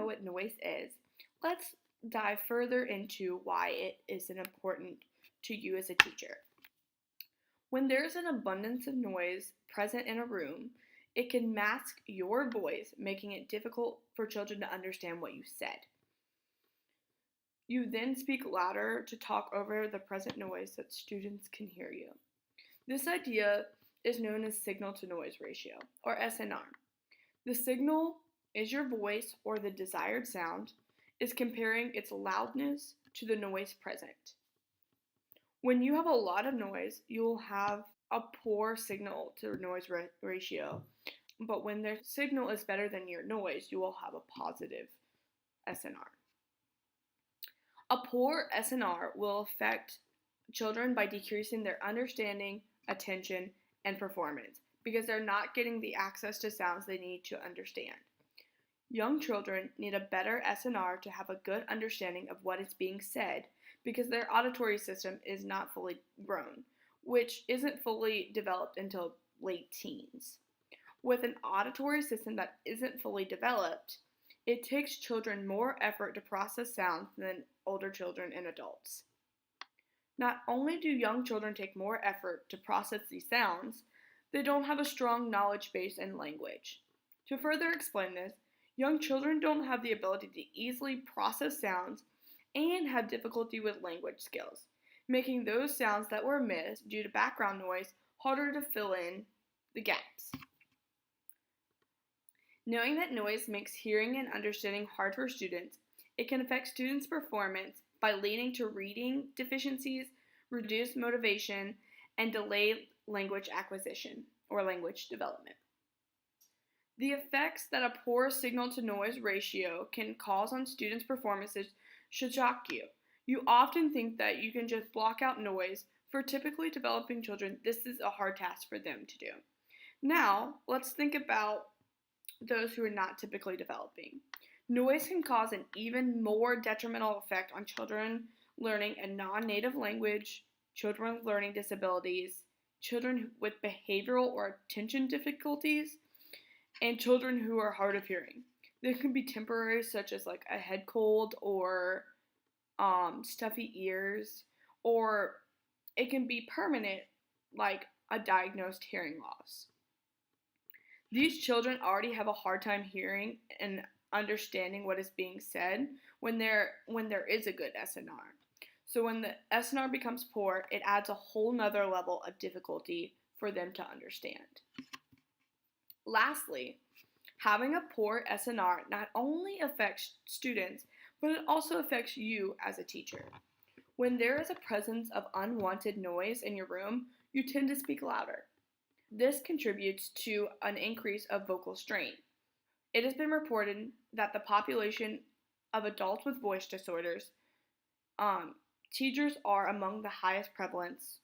what noise is, let's dive further into why it is important to you as a teacher. When there's an abundance of noise present in a room, it can mask your voice, making it difficult for children to understand what you said. You then speak louder to talk over the present noise so that students can hear you. This idea is known as signal to noise ratio, or SNR. The signal is your voice, or the desired sound, is comparing its loudness to the noise present. When you have a lot of noise, you will have a poor signal to noise ratio, but when their signal is better than your noise, you will have a positive SNR. A poor SNR will affect children by decreasing their understanding, attention, and performance because they're not getting the access to sounds they need to understand. Young children need a better SNR to have a good understanding of what is being said because their auditory system is not fully grown, which isn't fully developed until late teens. With an auditory system that isn't fully developed, it takes children more effort to process sounds than older children and adults. Not only do young children take more effort to process these sounds, they don't have a strong knowledge base in language. To further explain this, young children don't have the ability to easily process sounds and have difficulty with language skills, making those sounds that were missed due to background noise harder to fill in the gaps. Knowing that noise makes hearing and understanding hard for students, it can affect students' performance by leading to reading deficiencies, reduced motivation, and delayed language acquisition or language development. The effects that a poor signal-to-noise ratio can cause on students' performances should shock you. You often think that you can just block out noise. For typically developing children, this is a hard task for them to do. Now, let's think about those who are not typically developing. Noise can cause an even more detrimental effect on children learning a non-native language, children with learning disabilities, children with behavioral or attention difficulties, and children who are hard of hearing. There can be temporary, such as like a head cold or stuffy ears, or it can be permanent, like a diagnosed hearing loss. These children already have a hard time hearing and understanding what is being said when there is a good SNR. So when the SNR becomes poor, it adds a whole nother level of difficulty for them to understand. Lastly, having a poor SNR not only affects students, but it also affects you as a teacher. When there is a presence of unwanted noise in your room, you tend to speak louder. This contributes to an increase of vocal strain. It has been reported that the population of adults with voice disorders, teachers are among the highest prevalence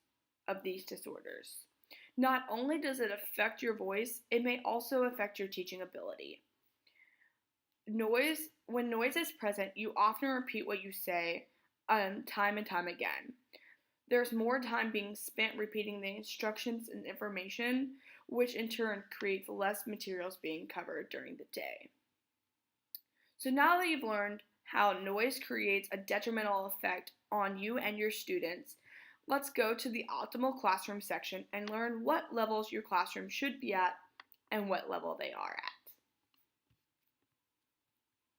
of these disorders. Not only does it affect your voice, it may also affect your teaching ability. When noise is present, you often repeat what you say time and time again. There's more time being spent repeating the instructions and information, which in turn creates less materials being covered during the day. So now that you've learned how noise creates a detrimental effect on you and your students, let's go to the optimal classroom section and learn what levels your classroom should be at and what level they are at.